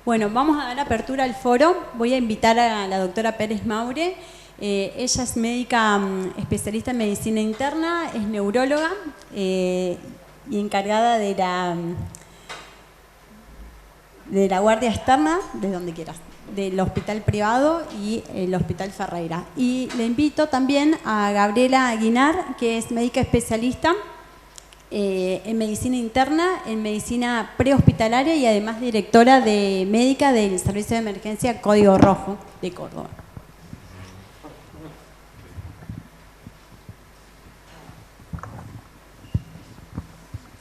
Bueno, vamos a dar apertura al foro. Voy a invitar a la doctora Pérez Maure. Ella es médica especialista en medicina interna, es neuróloga y encargada de la guardia externa, de donde quieras, del hospital privado y el hospital Ferreira. Y le invito también a Gabriela Aguinar, que es médica especialista en medicina interna, en medicina prehospitalaria y además directora médica del Servicio de Emergencia Código Rojo de Córdoba.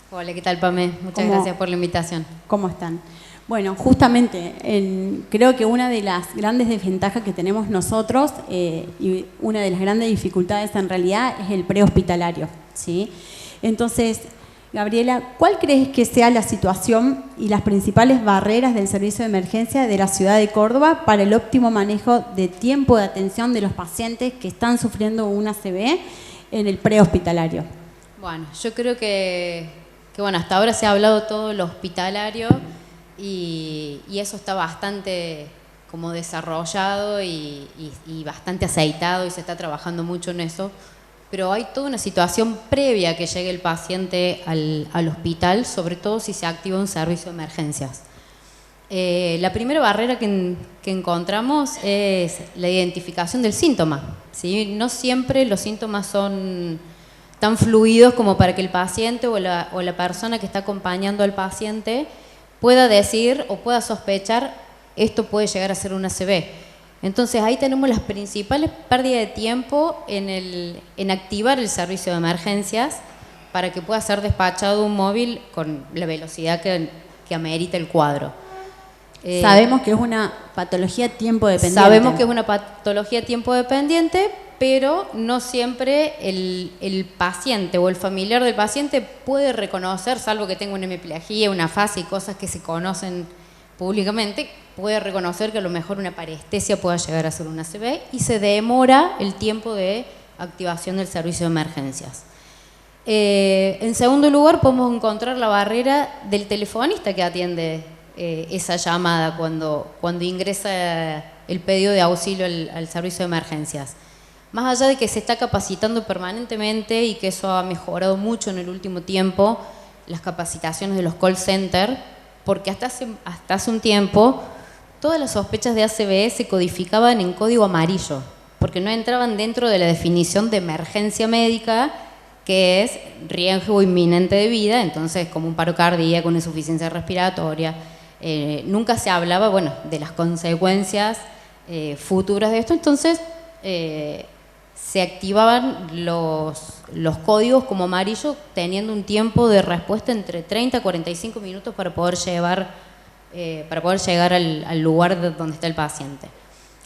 Hola, ¿qué tal, Pamé? Muchas gracias por la invitación. ¿Cómo están? Bueno, justamente creo que una de las grandes desventajas que tenemos nosotros y una de las grandes dificultades en realidad es el prehospitalario, ¿sí? Entonces, Gabriela, ¿cuál crees que sea la situación y las principales barreras del servicio de emergencia de la ciudad de Córdoba para el óptimo manejo de tiempo de atención de los pacientes que están sufriendo un ACV en el prehospitalario? Bueno, yo creo que bueno, hasta ahora se ha hablado todo lo hospitalario y eso está bastante como desarrollado y bastante aceitado y se está trabajando mucho en eso. Pero hay toda una situación previa a que llegue el paciente al hospital, sobre todo si se activa un servicio de emergencias. La primera barrera que encontramos es la identificación del síntoma, ¿sí? No siempre los síntomas son tan fluidos como para que el paciente o la persona que está acompañando al paciente pueda decir o pueda sospechar esto puede llegar a ser un ACV. Entonces ahí tenemos las principales pérdidas de tiempo en activar el servicio de emergencias para que pueda ser despachado un móvil con la velocidad que amerita el cuadro. Sabemos que es una patología tiempo dependiente. Sabemos que es una patología tiempo dependiente, pero no siempre el paciente o el familiar del paciente puede reconocer, salvo que tenga una hemiplegia, una fase y cosas que se conocen públicamente, puede reconocer que a lo mejor una parestesia pueda llegar a ser un ACV y se demora el tiempo de activación del servicio de emergencias. En segundo lugar, podemos encontrar la barrera del telefonista que atiende esa llamada cuando ingresa el pedido de auxilio al servicio de emergencias. Más allá de que se está capacitando permanentemente y que eso ha mejorado mucho en el último tiempo, las capacitaciones de los call centers, porque hasta hace un tiempo todas las sospechas de ACV se codificaban en código amarillo, porque no entraban dentro de la definición de emergencia médica, que es riesgo inminente de vida, entonces como un paro cardíaco, una insuficiencia respiratoria. Nunca se hablaba, bueno, de las consecuencias futuras de esto, entonces se activaban los códigos como amarillo teniendo un tiempo de respuesta entre 30 a 45 minutos para poder llegar al lugar donde está el paciente.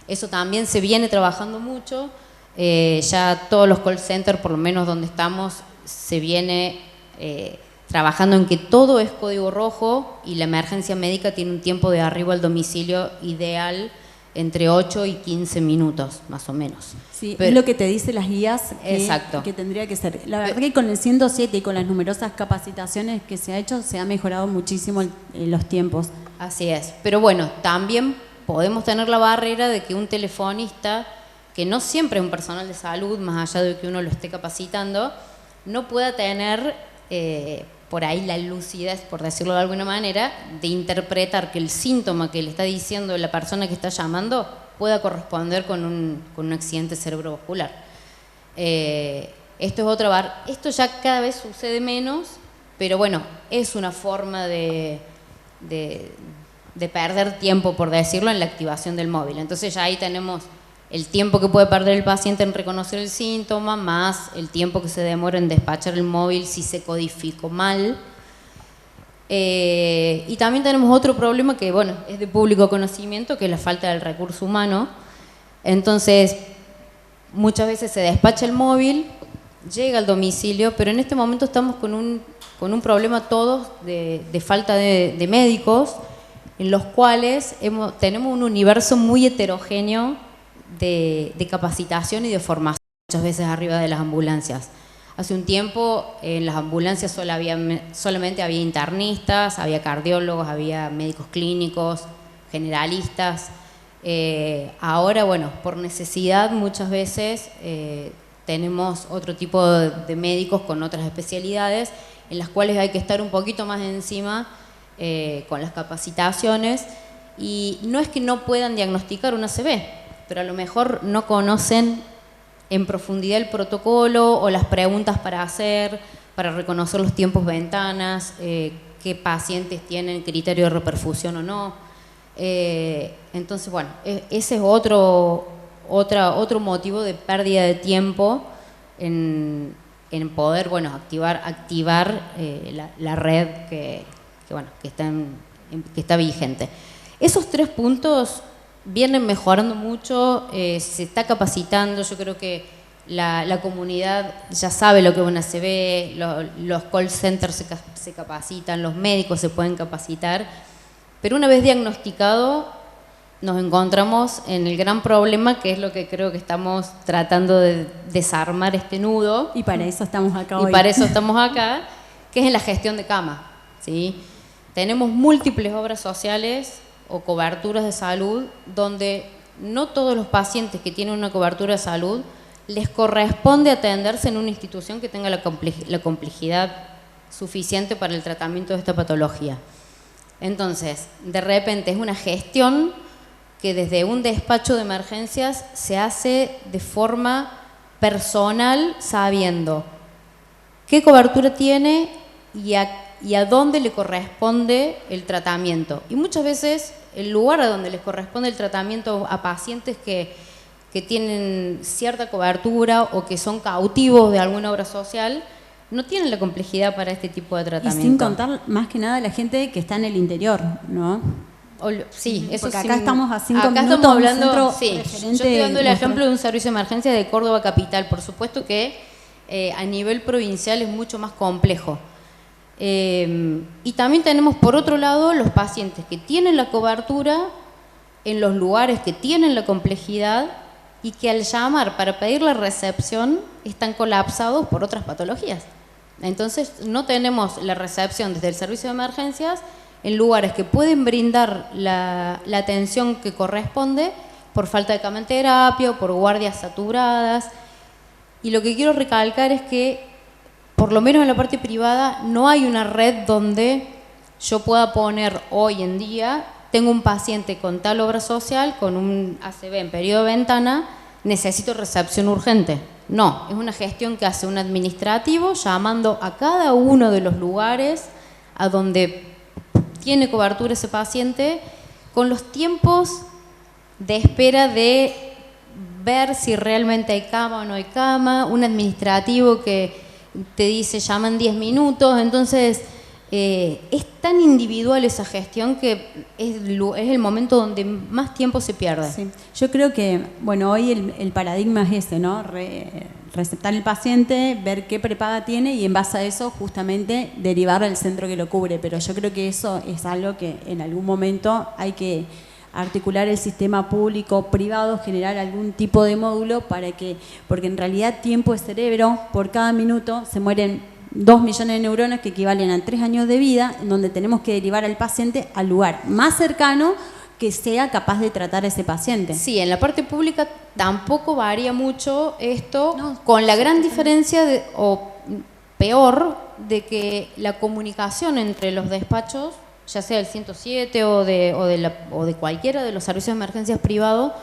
Eso también se viene trabajando mucho, ya todos los call centers, por lo menos donde estamos, se viene trabajando en que todo es código rojo y la emergencia médica tiene un tiempo de arribo al domicilio ideal entre 8 y 15 minutos, más o menos. Sí, es lo que te dicen las guías exacto. Que tendría que ser. La verdad que con el 107 y con las numerosas capacitaciones que se ha hecho, se ha mejorado muchísimo los tiempos. Así es. Pero bueno, también podemos tener la barrera de que un telefonista, que no siempre es un personal de salud, más allá de que uno lo esté capacitando, no pueda tener por ahí la lucidez, por decirlo de alguna manera, de interpretar que el síntoma que le está diciendo la persona que está llamando pueda corresponder con un accidente cerebrovascular. Esto ya cada vez sucede menos, pero bueno, es una forma de perder tiempo, por decirlo, en la activación del móvil. Entonces ya ahí tenemos el tiempo que puede perder el paciente en reconocer el síntoma, más el tiempo que se demora en despachar el móvil si se codificó mal. Y también tenemos otro problema que, bueno, es de público conocimiento, que es la falta del recurso humano. Entonces, muchas veces se despacha el móvil, llega al domicilio, pero en este momento estamos con un problema todos de falta de médicos, en los cuales tenemos un universo muy heterogéneo de capacitación y de formación, muchas veces arriba de las ambulancias. Hace un tiempo en las ambulancias solamente había internistas, había cardiólogos, había médicos clínicos, generalistas. Ahora, bueno, por necesidad muchas veces tenemos otro tipo de médicos con otras especialidades en las cuales hay que estar un poquito más encima con las capacitaciones, y no es que no puedan diagnosticar un ACV, pero a lo mejor no conocen en profundidad el protocolo o las preguntas para hacer, para reconocer los tiempos ventanas, qué pacientes tienen criterio de reperfusión o no. Entonces, bueno, ese es otro motivo de pérdida de tiempo en poder, bueno, activar la red que está vigente. Esos 3 puntos vienen mejorando mucho, se está capacitando. Yo creo que la comunidad ya sabe lo que es una ACV, los call centers se capacitan, los médicos se pueden capacitar, pero una vez diagnosticado nos encontramos en el gran problema, que es lo que creo que estamos tratando de desarmar este nudo. Y para eso estamos acá hoy. Y para eso estamos acá, que es en la gestión de cama, ¿sí? Tenemos múltiples obras sociales o coberturas de salud donde no todos los pacientes que tienen una cobertura de salud les corresponde atenderse en una institución que tenga la complejidad suficiente para el tratamiento de esta patología. Entonces, de repente es una gestión que desde un despacho de emergencias se hace de forma personal, sabiendo qué cobertura tiene y a dónde le corresponde el tratamiento. Y muchas veces el lugar a donde les corresponde el tratamiento a pacientes que tienen cierta cobertura o que son cautivos de alguna obra social, no tienen la complejidad para este tipo de tratamiento. Y sin contar más que nada la gente que está en el interior, ¿no? Sí, eso porque sí. acá estamos a 5 minutos. Estamos hablando, sí, yo referente estoy dando el nuestro... ejemplo de un servicio de emergencia de Córdoba capital. Por supuesto que a nivel provincial es mucho más complejo. Y también tenemos por otro lado los pacientes que tienen la cobertura en los lugares que tienen la complejidad y que al llamar para pedir la recepción están colapsados por otras patologías. Entonces no tenemos la recepción desde el servicio de emergencias en lugares que pueden brindar la atención que corresponde por falta de cama en terapia o por guardias saturadas. Y lo que quiero recalcar es que, por lo menos en la parte privada, no hay una red donde yo pueda poner hoy en día, tengo un paciente con tal obra social, con un ACV en periodo de ventana, necesito recepción urgente. No, es una gestión que hace un administrativo llamando a cada uno de los lugares a donde tiene cobertura ese paciente, con los tiempos de espera de ver si realmente hay cama o no hay cama, un administrativo que te dice llaman 10 minutos, entonces es tan individual esa gestión que es el momento donde más tiempo se pierde. Sí. Yo creo que, bueno, hoy el paradigma es ese, ¿no? Receptar el paciente, ver qué prepaga tiene y en base a eso justamente derivar al centro que lo cubre, pero yo creo que eso es algo que en algún momento hay que articular el sistema público-privado, generar algún tipo de módulo porque en realidad tiempo de cerebro, por cada minuto se mueren 2 millones de neuronas que equivalen a 3 años de vida, en donde tenemos que derivar al paciente al lugar más cercano que sea capaz de tratar a ese paciente. Sí, en la parte pública tampoco varía mucho esto, con la gran diferencia, o peor, de que la comunicación entre los despachos, ya sea del 107 o de cualquiera de los servicios de emergencias privados,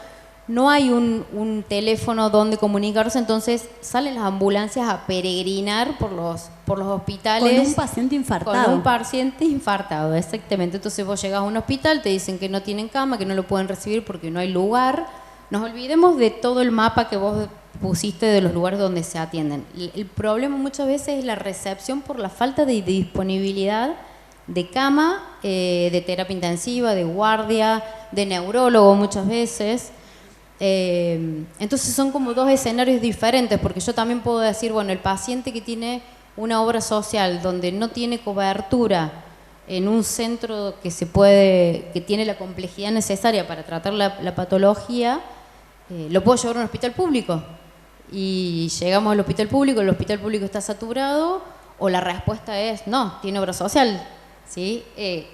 no hay un teléfono donde comunicarse, entonces salen las ambulancias a peregrinar por los hospitales. Con un paciente infartado. Con un paciente infartado, exactamente. Entonces vos llegás a un hospital, te dicen que no tienen cama, que no lo pueden recibir porque no hay lugar. Nos olvidemos de todo el mapa que vos pusiste de los lugares donde se atienden. El problema muchas veces es la recepción por la falta de disponibilidad de cama, de terapia intensiva, de guardia, de neurólogo muchas veces. Entonces son como 2 escenarios diferentes, porque yo también puedo decir, bueno, el paciente que tiene una obra social donde no tiene cobertura en un centro que tiene la complejidad necesaria para tratar la patología, lo puedo llevar a un hospital público. Y llegamos al hospital público, el hospital público está saturado, o la respuesta es, no, tiene obra social, ¿sí?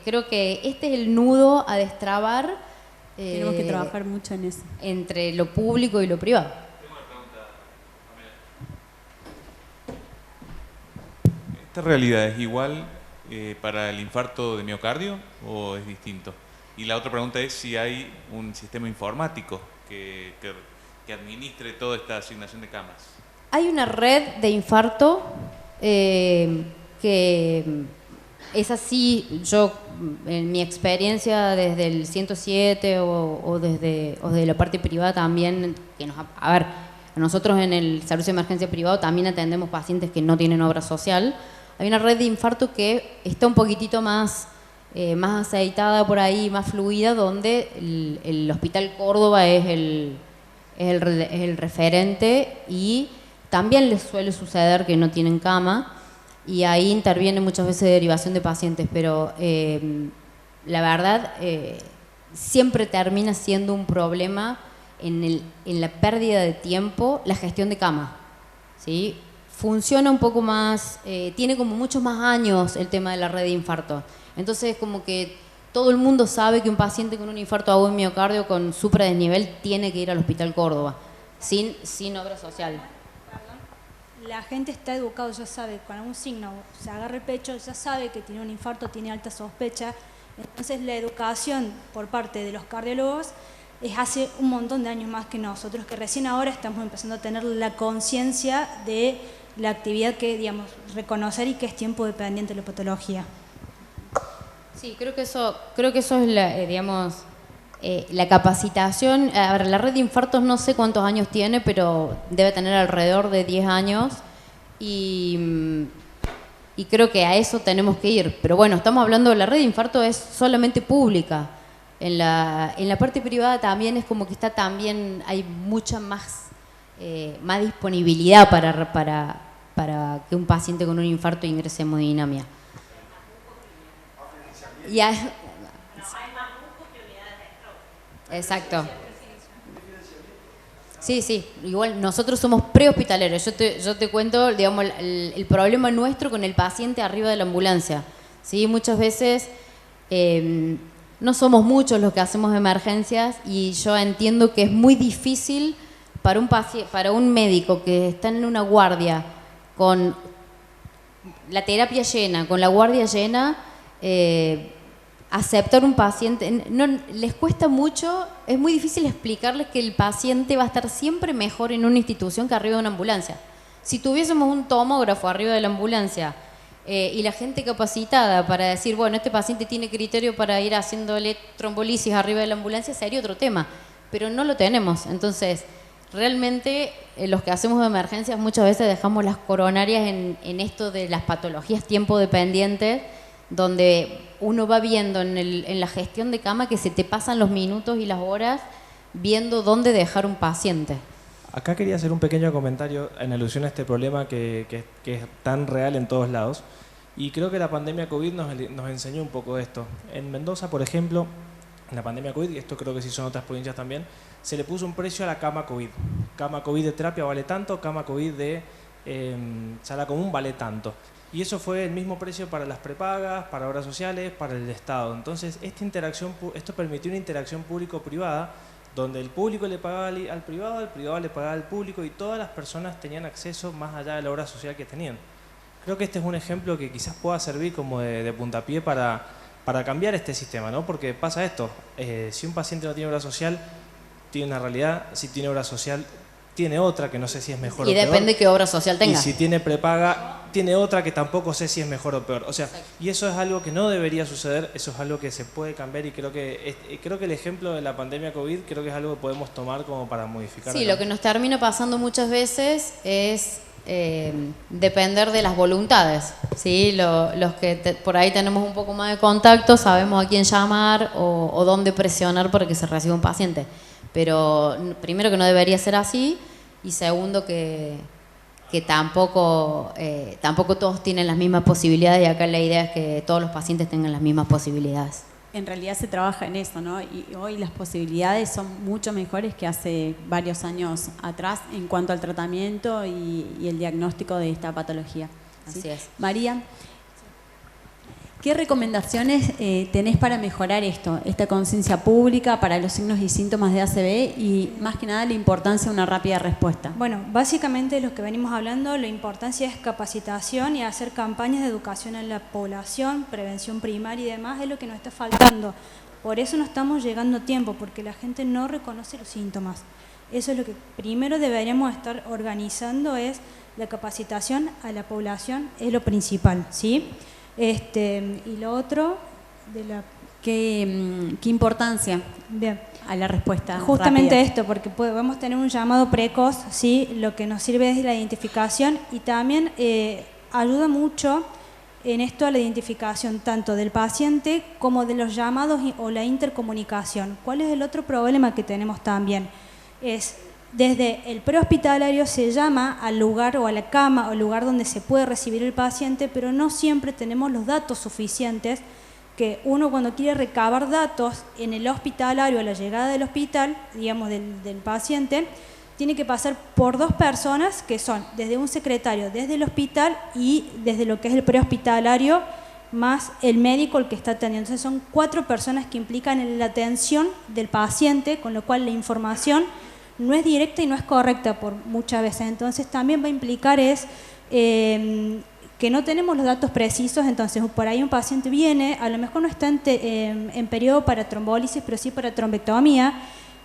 Creo que este es el nudo a destrabar, Tenemos que trabajar mucho en eso. Entre lo público y lo privado. Tengo una pregunta, Pamela. ¿Esta realidad es igual para el infarto de miocardio o es distinto? Y la otra pregunta es si hay un sistema informático que administre toda esta asignación de camas. Hay una red de infarto que es así. Yo, en mi experiencia desde el 107 o desde la parte privada también, a ver, nosotros en el servicio de emergencia privado también atendemos pacientes que no tienen obra social. Hay una red de infarto que está un poquitito más aceitada por ahí, más fluida, donde el Hospital Córdoba es el referente, y también les suele suceder que no tienen cama, y ahí interviene muchas veces derivación de pacientes, pero la verdad siempre termina siendo un problema en la pérdida de tiempo la gestión de cama, ¿sí? Funciona un poco más, tiene como muchos más años el tema de la red de infarto. Entonces, como que todo el mundo sabe que un paciente con un infarto agudo en miocardio con supradesnivel tiene que ir al Hospital Córdoba, sin obra social. La gente está educada, ya sabe, con algún signo se agarra el pecho, ya sabe que tiene un infarto, tiene alta sospecha. Entonces, la educación por parte de los cardiólogos es hace un montón de años más que nosotros, que recién ahora estamos empezando a tener la conciencia de la actividad que, digamos, reconocer y que es tiempo dependiente de la patología. Sí, creo que eso es la capacitación. A ver, la red de infartos no sé cuántos años tiene, pero debe tener alrededor de 10 años y creo que a eso tenemos que ir. Pero bueno, estamos hablando de la red de infarto, es solamente pública. En la parte privada también es como que está también, hay mucha más disponibilidad para que un paciente con un infarto ingrese en hemodinamia. Ya. Exacto. Sí, igual nosotros somos prehospitaleros. Yo te cuento, digamos, el problema nuestro con el paciente arriba de la ambulancia. ¿Sí? Muchas veces no somos muchos los que hacemos emergencias, y yo entiendo que es muy difícil para un médico que está en una guardia con la terapia llena, con la guardia llena, aceptar un paciente. No, les cuesta mucho, es muy difícil explicarles que el paciente va a estar siempre mejor en una institución que arriba de una ambulancia. Si tuviésemos un tomógrafo arriba de la ambulancia y la gente capacitada para decir, bueno, este paciente tiene criterio para ir haciéndole trombolisis arriba de la ambulancia, sería otro tema, pero no lo tenemos. Entonces, realmente los que hacemos emergencias muchas veces dejamos las coronarias en esto de las patologías tiempo dependientes, donde uno va viendo en la gestión de cama que se te pasan los minutos y las horas viendo dónde dejar un paciente. Acá quería hacer un pequeño comentario en alusión a este problema que es tan real en todos lados, y creo que la pandemia COVID nos enseñó un poco de esto. En Mendoza, por ejemplo, en la pandemia COVID, y esto creo que sí son otras provincias también, se le puso un precio a la cama COVID. Cama COVID de terapia vale tanto, cama COVID de sala común vale tanto. Y eso fue el mismo precio para las prepagas, para obras sociales, para el Estado. Entonces, esto permitió una interacción público-privada, donde el público le pagaba al privado, el privado le pagaba al público, y todas las personas tenían acceso más allá de la obra social que tenían. Creo que este es un ejemplo que quizás pueda servir como de puntapié para cambiar este sistema, ¿no? Porque pasa esto, si un paciente no tiene obra social, tiene una realidad; si tiene obra social, tiene otra que no sé si es mejor o peor. Y depende qué obra social tenga. Y si tiene prepaga, tiene otra que tampoco sé si es mejor o peor. O sea, y eso es algo que no debería suceder, eso es algo que se puede cambiar, y creo que el ejemplo de la pandemia COVID creo que es algo que podemos tomar como para modificar. Sí, lo que nos termina pasando muchas veces es depender de las voluntades, ¿sí? Los que por ahí tenemos un poco más de contacto, sabemos a quién llamar o dónde presionar para que se reciba un paciente. Pero primero, que no debería ser así, y segundo, que tampoco todos tienen las mismas posibilidades, y acá la idea es que todos los pacientes tengan las mismas posibilidades. En realidad se trabaja en eso, ¿no? Y hoy las posibilidades son mucho mejores que hace varios años atrás en cuanto al tratamiento y el diagnóstico de esta patología. ¿Sí? Así es. María. ¿Qué recomendaciones tenés para mejorar esta conciencia pública para los signos y síntomas de ACV y más que nada la importancia de una rápida respuesta? Bueno, básicamente lo que venimos hablando, la importancia es capacitación y hacer campañas de educación a la población, prevención primaria y demás, es lo que nos está faltando. Por eso no estamos llegando a tiempo, porque la gente no reconoce los síntomas. Eso es lo que primero deberíamos estar organizando, es la capacitación a la población, es lo principal, ¿sí? Y lo otro, ¿Qué importancia bien, a la respuesta justamente rápida? esto, porque podemos tener un llamado precoz, ¿sí? Lo que nos sirve es la identificación y también ayuda mucho en esto a la identificación tanto del paciente como de los llamados o la intercomunicación. ¿Cuál es el otro problema que tenemos también? Es desde el prehospitalario se llama al lugar o a la cama o al lugar donde se puede recibir el paciente, pero no siempre tenemos los datos suficientes, que uno cuando quiere recabar datos en el hospitalario a la llegada del hospital, digamos del paciente, tiene que pasar por dos personas que son desde un secretario, desde el hospital y desde lo que es el prehospitalario, más el médico el que está atendiendo. Entonces son 4 personas que implican en la atención del paciente, con lo cual la información no es directa y no es correcta por muchas veces. Entonces también va a implicar que no tenemos los datos precisos. Entonces por ahí un paciente viene, a lo mejor no está en periodo para trombólisis, pero sí para trombectomía,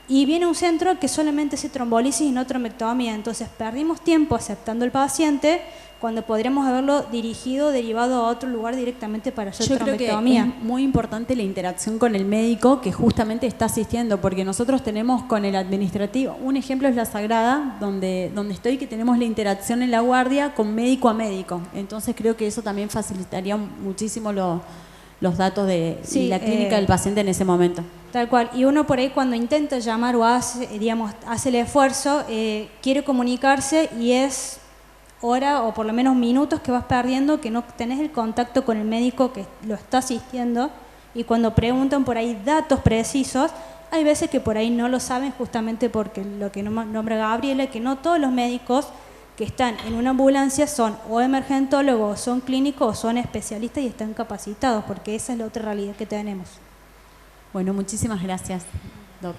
y viene a un centro que solamente hace trombólisis y no trombectomía. Entonces perdimos tiempo aceptando al paciente cuando podríamos haberlo dirigido, derivado a otro lugar directamente para hacer trombectomía. Creo que es muy importante la interacción con el médico que justamente está asistiendo, porque nosotros tenemos con el administrativo, un ejemplo es la Sagrada, donde estoy, que tenemos la interacción en la guardia con médico a médico. Entonces creo que eso también facilitaría muchísimo los datos de la clínica del paciente en ese momento. Tal cual. Y uno por ahí cuando intenta llamar o hace el esfuerzo, quiere comunicarse y es hora o por lo menos minutos que vas perdiendo, que no tenés el contacto con el médico que lo está asistiendo, y cuando preguntan por ahí datos precisos, hay veces que por ahí no lo saben, justamente porque lo que nombra Gabriela, que no todos los médicos que están en una ambulancia son o emergentólogos, o son clínicos, o son especialistas y están capacitados, porque esa es la otra realidad que tenemos. Bueno, muchísimas gracias, Doc.